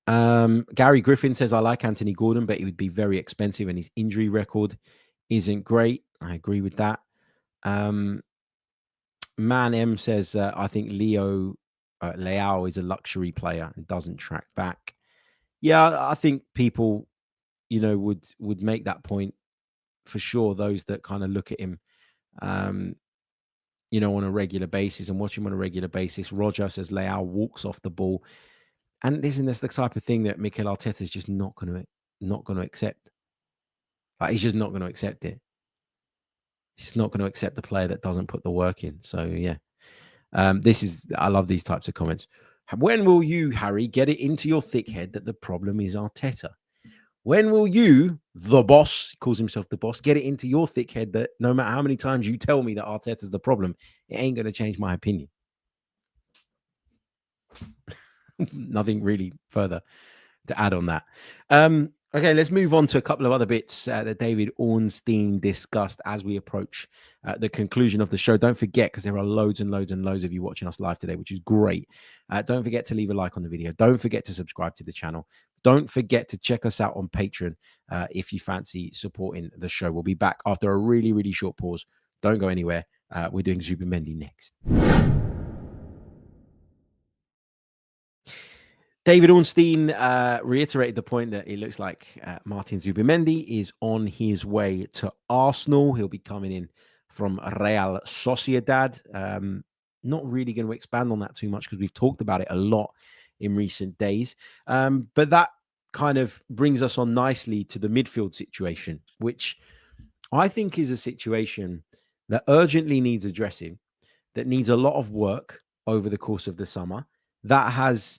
Gary Griffin says, I like Anthony Gordan, but he would be very expensive and his injury record isn't great. I agree with that. Man M says, I think Leao is a luxury player and doesn't track back. Yeah, I think people, you know, would make that point for sure. Those that kind of look at him, you know, on a regular basis and watch him on a regular basis. Roger says Leao walks off the ball. And that's the type of thing that Mikel Arteta is just not going to accept. Like, he's just not going to accept it. He's just not going to accept the player that doesn't put the work in. So yeah, I love these types of comments. When will you, Harry, get it into your thick head that the problem is Arteta? When will you, the boss, he calls himself the boss, get it into your thick head that no matter how many times you tell me that Arteta's the problem, it ain't going to change my opinion? Nothing really further to add on that. Okay, let's move on to a couple of other bits that David Ornstein discussed as we approach the conclusion of the show. Don't forget, because there are loads and loads and loads of you watching us live today, which is great. Don't forget to leave a like on the video. Don't forget to subscribe to the channel. Don't forget to check us out on Patreon if you fancy supporting the show. We'll be back after a really, really short pause. Don't go anywhere. We're doing Zubimendi next. David Ornstein reiterated the point that it looks like Martin Zubimendi is on his way to Arsenal. He'll be coming in from Real Sociedad. Not really going to expand on that too much because we've talked about it a lot in recent days. But that kind of brings us on nicely to the midfield situation, which I think is a situation that urgently needs addressing, that needs a lot of work over the course of the summer, that has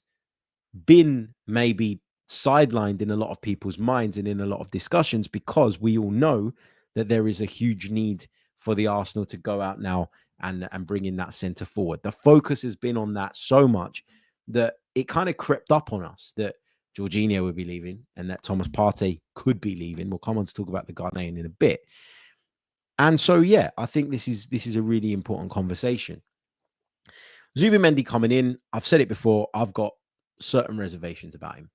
been maybe sidelined in a lot of people's minds and in a lot of discussions, because we all know that there is a huge need for the Arsenal to go out now and bring in that centre forward. The focus has been on that so much that it kind of crept up on us that Jorginho would be leaving and that Thomas Partey could be leaving. We'll come on to talk about the Ghanaian in a bit. And so, yeah, I think this is a really important conversation. Zubimendi coming in, I've said it before, I've got certain reservations about him,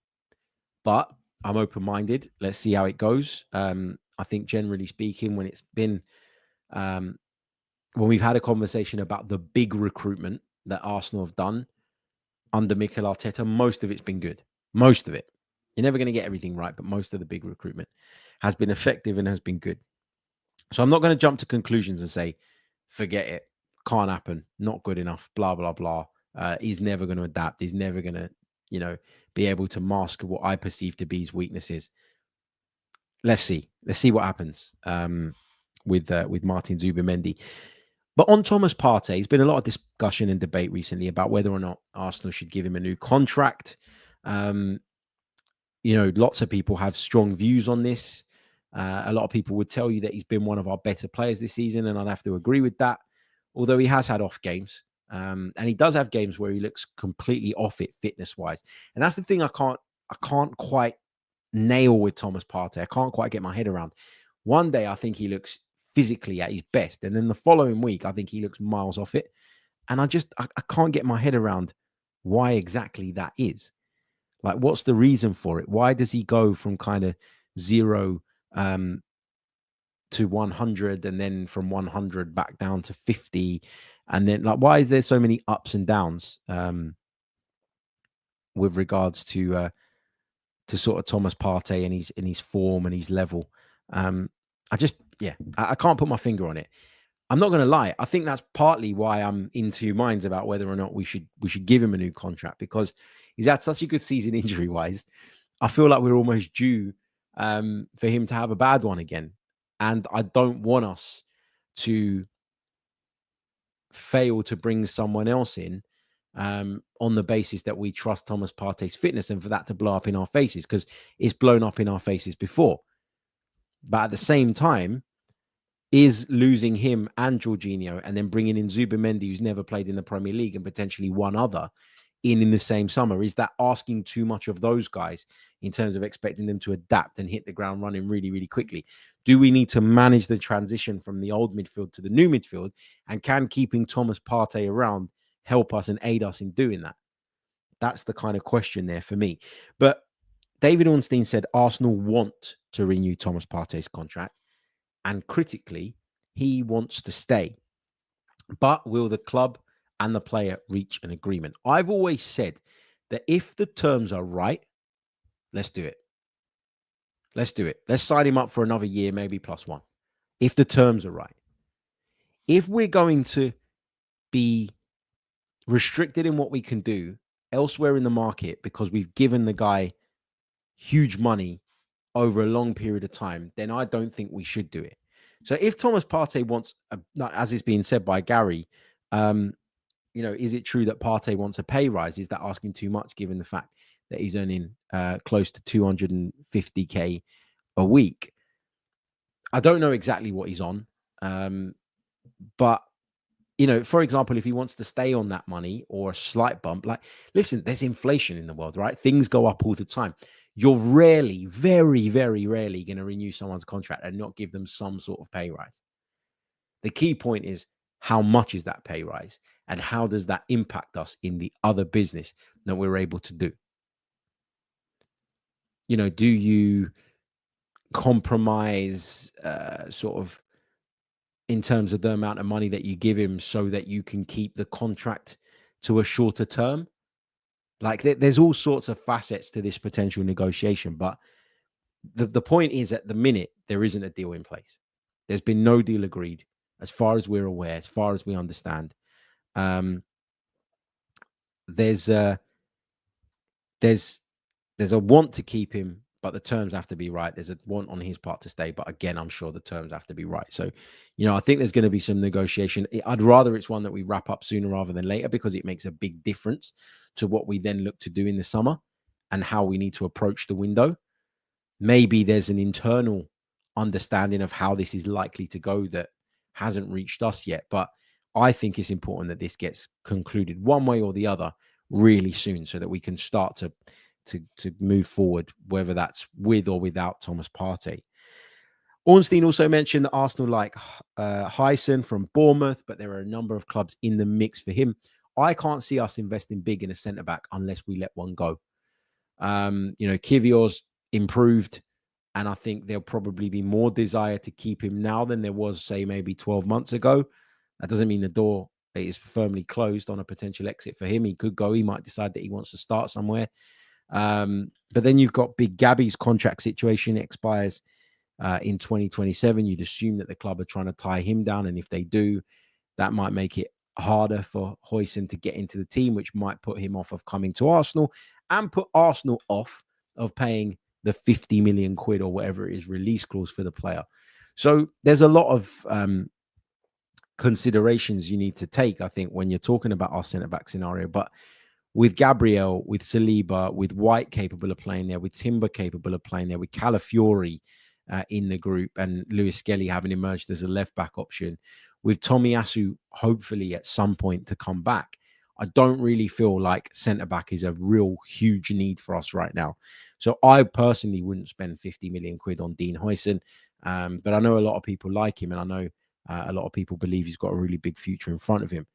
but I'm open-minded. Let's see how it goes. I think generally speaking, when it's been when we've had a conversation about the big recruitment that Arsenal have done under Mikel Arteta, most of it's been good. Most of it. You're never going to get everything right, but most of the big recruitment has been effective and has been good. So I'm not going to jump to conclusions and say, forget it, can't happen, not good enough, blah, blah, blah. He's never going to adapt. He's never going to, be able to mask what I perceive to be his weaknesses. Let's see what happens with Martin Zubimendi. But on Thomas Partey, there's been a lot of discussion and debate recently about whether or not Arsenal should give him a new contract. Lots of people have strong views on this. A lot of people would tell you that he's been one of our better players this season, and I'd have to agree with that, although he has had off games. And he does have games where he looks completely off it fitness-wise. And that's the thing I can't quite nail with Thomas Partey. I can't quite get my head around. One day I think he looks physically at his best, and then the following week I think he looks miles off it. And I can't get my head around why exactly that is. Like, what's the reason for it? Why does he go from kind of 0 to 100 and then from 100 back down to 50? And then, like, why is there so many ups and downs with regards to sort of Thomas Partey and his form and his level? I can't put my finger on it. I'm not going to lie. I think that's partly why I'm in two minds about whether or not we should give him a new contract, because he's had such a good season injury wise. I feel like we're almost due for him to have a bad one again. And I don't want us to fail to bring someone else in on the basis that we trust Thomas Partey's fitness, and for that to blow up in our faces, because it's blown up in our faces before. But at the same time, is losing him and Jorginho and then bringing in Zubimendi, who's never played in the Premier League, and potentially one other in the same summer, is that asking too much of those guys in terms of expecting them to adapt and hit the ground running really, really quickly? Do we need to manage the transition from the old midfield to the new midfield? And can keeping Thomas Partey around help us and aid us in doing that? That's the kind of question there for me. But David Ornstein said Arsenal want to renew Thomas Partey's contract, and critically, he wants to stay. But will the club and the player reach an agreement? I've always said that if the terms are right, let's do it. Let's do it. Let's sign him up for another year, maybe +1, if the terms are right. If we're going to be restricted in what we can do elsewhere in the market because we've given the guy huge money over a long period of time, then I don't think we should do it. So if Thomas Partey wants, as is being said by Gary, is it true that Partey wants a pay rise? Is that asking too much given the fact that he's earning close to 250k a week? I don't know exactly what he's on. But, for example, if he wants to stay on that money or a slight bump, like, listen, there's inflation in the world, right? Things go up all the time. You're rarely, very, very rarely going to renew someone's contract and not give them some sort of pay rise. The key point is, how much is that pay rise and how does that impact us in the other business that we're able to do? do you compromise sort of in terms of the amount of money that you give him so that you can keep the contract to a shorter term? Like there's all sorts of facets to this potential negotiation, but the point is, at the minute, there isn't a deal in place. There's been no deal agreed, as far as we're aware, as far as we understand. There's a want to keep him, but the terms have to be right. There's a want on his part to stay, but again, I'm sure the terms have to be right. So, I think there's going to be some negotiation. I'd rather it's one that we wrap up sooner rather than later, because it makes a big difference to what we then look to do in the summer and how we need to approach the window. Maybe there's an internal understanding of how this is likely to go that hasn't reached us yet, but I think it's important that this gets concluded one way or the other really soon, so that we can start to move forward, whether that's with or without Thomas Partey. Ornstein also mentioned that Arsenal like Huijsen from Bournemouth, but there are a number of clubs in the mix for him. I can't see us investing big in a centre-back unless we let one go. Kivior's improved, and I think there'll probably be more desire to keep him now than there was, say, maybe 12 months ago. That doesn't mean the door is firmly closed on a potential exit for him. He could go. He might decide that he wants to start somewhere. But then you've got Big Gabby's contract situation expires in 2027. You'd assume that the club are trying to tie him down, and if they do, that might make it harder for Huijsen to get into the team, which might put him off of coming to Arsenal and put Arsenal off of paying the 50 million quid or whatever it is release clause for the player. So there's a lot of considerations you need to take, I think, when you're talking about our centre-back scenario. But with Gabriel, with Saliba, with White capable of playing there, with Timber capable of playing there, with Calafiori in the group, and Lewis Skelly having emerged as a left-back option, with Tomiyasu hopefully at some point to come back, I don't really feel like centre-back is a real huge need for us right now. So I personally wouldn't spend 50 million quid on Dean Huijsen, but I know a lot of people like him, and I know a lot of people believe he's got a really big future in front of him.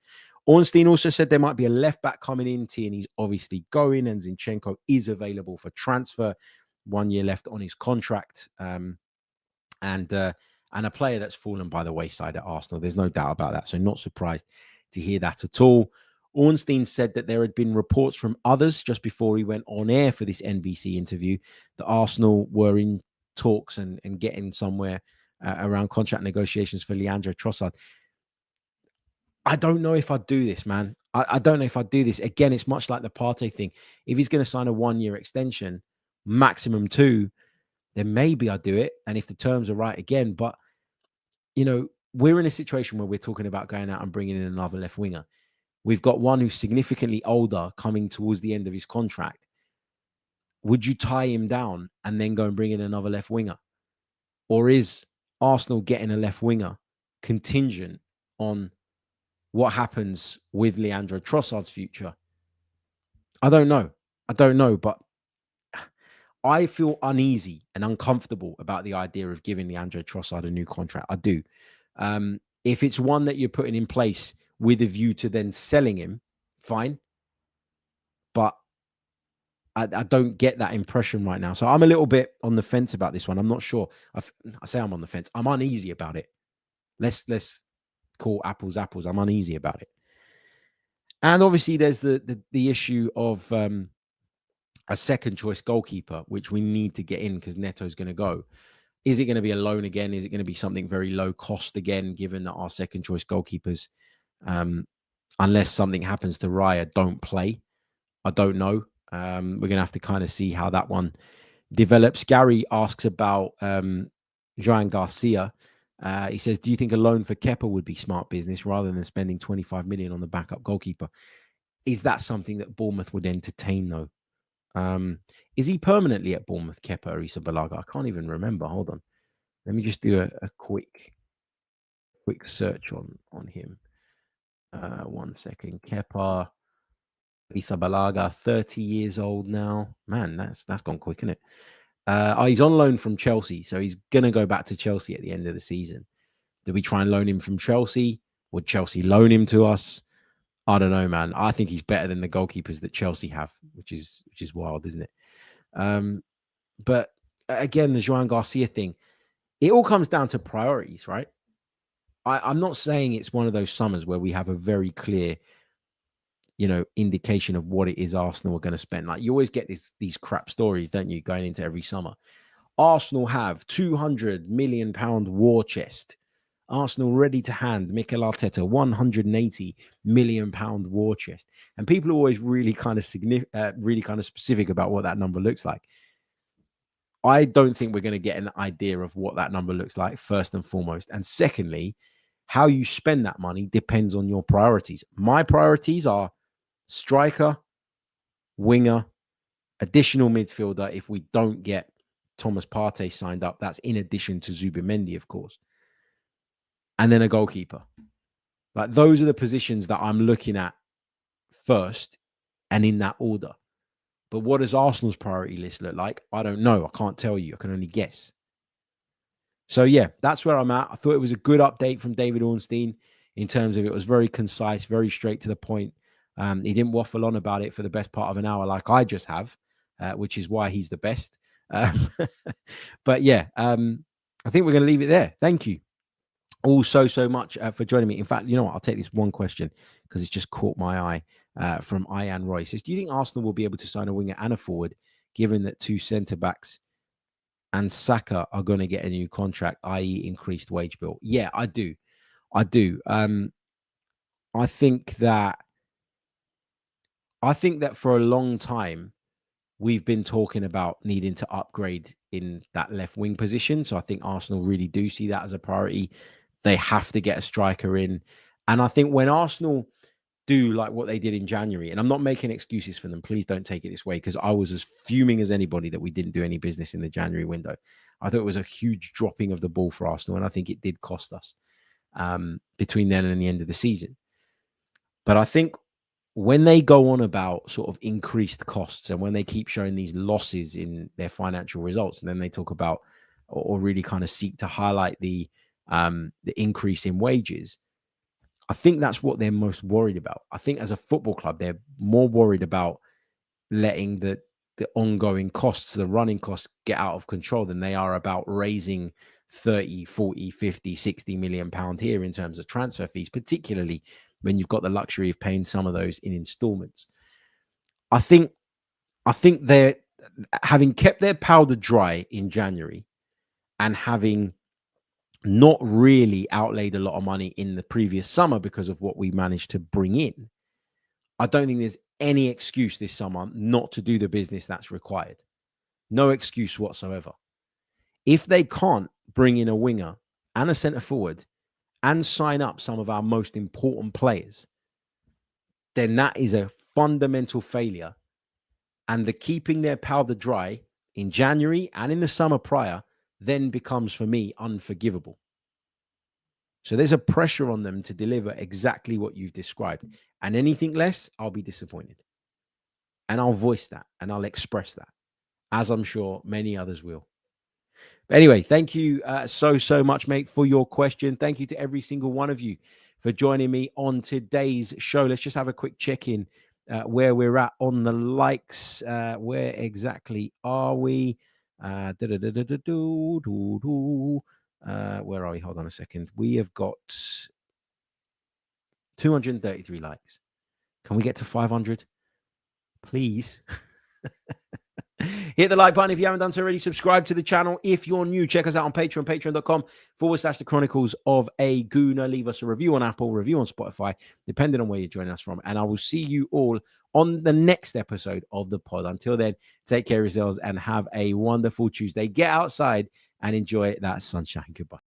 Ornstein also said there might be a left back coming in. Tierney's obviously going, and Zinchenko is available for transfer. 1 year left on his contract, and a player that's fallen by the wayside at Arsenal. There's no doubt about that. So not surprised to hear that at all. Ornstein said that there had been reports from others just before he went on air for this NBC interview that Arsenal were in talks and getting somewhere around contract negotiations for Leandro Trossard. I don't know if I'd do this, man. I don't know if I'd do this. Again, it's much like the Partey thing. If he's going to sign a 1 year extension, maximum 2, then maybe I'd do it. And if the terms are right again, but, we're in a situation where we're talking about going out and bringing in another left winger. We've got one who's significantly older coming towards the end of his contract. Would you tie him down and then go and bring in another left winger? Or is Arsenal getting a left winger contingent on what happens with Leandro Trossard's future? I don't know, but I feel uneasy and uncomfortable about the idea of giving Leandro Trossard a new contract. I do. If it's one that you're putting in place with a view to then selling him, fine. But I don't get that impression right now. So I'm a little bit on the fence about this one. I'm not sure. I say I'm on the fence. I'm uneasy about it. Let's call apples apples. I'm uneasy about it. And obviously there's the issue of a second choice goalkeeper, which we need to get in because Neto's going to go. Is it going to be a loan again? Is it going to be something very low cost again, given that our second choice goalkeepers, unless something happens to Raya, don't play? I don't know. We're going to have to kind of see how that one develops. Gary asks about Joan Garcia. He says, do you think a loan for Kepa would be smart business rather than spending 25 million on the backup goalkeeper? Is that something that Bournemouth would entertain, though? Is he permanently at Bournemouth, Kepa Arrizabalaga? I can't even remember. Hold on. Let me just do a quick search on him. 1 second. Kepa Arrizabalaga, 30 years old now. Man, that's gone quick, isn't it? He's on loan from Chelsea, so he's going to go back to Chelsea at the end of the season. Do we try and loan him from Chelsea? Would Chelsea loan him to us? I don't know, man. I think he's better than the goalkeepers that Chelsea have, which is wild, isn't it? But again, the Joan Garcia thing, it all comes down to priorities, right? I'm not saying it's one of those summers where we have a very clear, indication of what it is Arsenal are going to spend. Like, you always get these crap stories, don't you, going into every summer. Arsenal have £200 million war chest. Arsenal ready to hand Mikel Arteta £180 million war chest. And people are always really kind of specific about what that number looks like. I don't think we're going to get an idea of what that number looks like, first and foremost. And secondly, how you spend that money depends on your priorities. My priorities are striker, winger, additional midfielder if we don't get Thomas Partey signed up. That's in addition to Zubimendi, of course. And then a goalkeeper. Like, those are the positions that I'm looking at first and in that order. But what does Arsenal's priority list look like? I don't know. I can't tell you. I can only guess. So, yeah, that's where I'm at. I thought it was a good update from David Ornstein in terms of it was very concise, very straight to the point. He didn't waffle on about it for the best part of an hour like I just have, which is why he's the best. But, yeah, I think we're going to leave it there. Thank you all so much for joining me. In fact, you know what? I'll take this one question because it's just caught my eye from Ian Roy. It says, do you think Arsenal will be able to sign a winger and a forward, given that two centre-backs and Saka are going to get a new contract, i.e. increased wage bill? Yeah, I do. I think that for a long time, we've been talking about needing to upgrade in that left wing position. So I think Arsenal really do see that as a priority. They have to get a striker in. And I think when Arsenal do like what they did in January, and I'm not making excuses for them, please don't take it this way, because I was as fuming as anybody that we didn't do any business in the January window. I thought it was a huge dropping of the ball for Arsenal, and I think it did cost us between then and the end of the season. But I think when they go on about sort of increased costs and when they keep showing these losses in their financial results, and then they talk about or really kind of seek to highlight the increase in wages, I think that's what they're most worried about. I think as a football club, they're more worried about letting the ongoing costs, the running costs, get out of control than they are about raising 30, 40, 50, 60 million pound here in terms of transfer fees, particularly when you've got the luxury of paying some of those in installments. I think they're having kept their powder dry in January and having not really outlaid a lot of money in the previous summer because of what we managed to bring in. I don't think there's any excuse this summer not to do the business that's required. No excuse whatsoever. If they can't bring in a winger and a centre forward and sign up some of our most important players, then that is a fundamental failure. And the keeping their powder dry in January and in the summer prior then becomes, for me, unforgivable. So there's a pressure on them to deliver exactly what you've described. And anything less, I'll be disappointed. And I'll voice that and I'll express that, as I'm sure many others will. But anyway, thank you so much, mate, for your question. Thank you to every single one of you for joining me on today's show. Let's just have a quick check-in where we're at on the likes. Where exactly are we? Where are we? Hold on a second. We have got 233 likes. Can we get to 500? Please. Hit the like button if you haven't done so already. Subscribe to the channel if you're new. Check us out on Patreon, patreon.com/the Chronicles of a Gooner. Leave us a review on Apple, review on Spotify, depending on where you're joining us from. And I will see you all on the next episode of the pod. Until then, take care of yourselves and have a wonderful Tuesday. Get outside and enjoy that sunshine. Goodbye.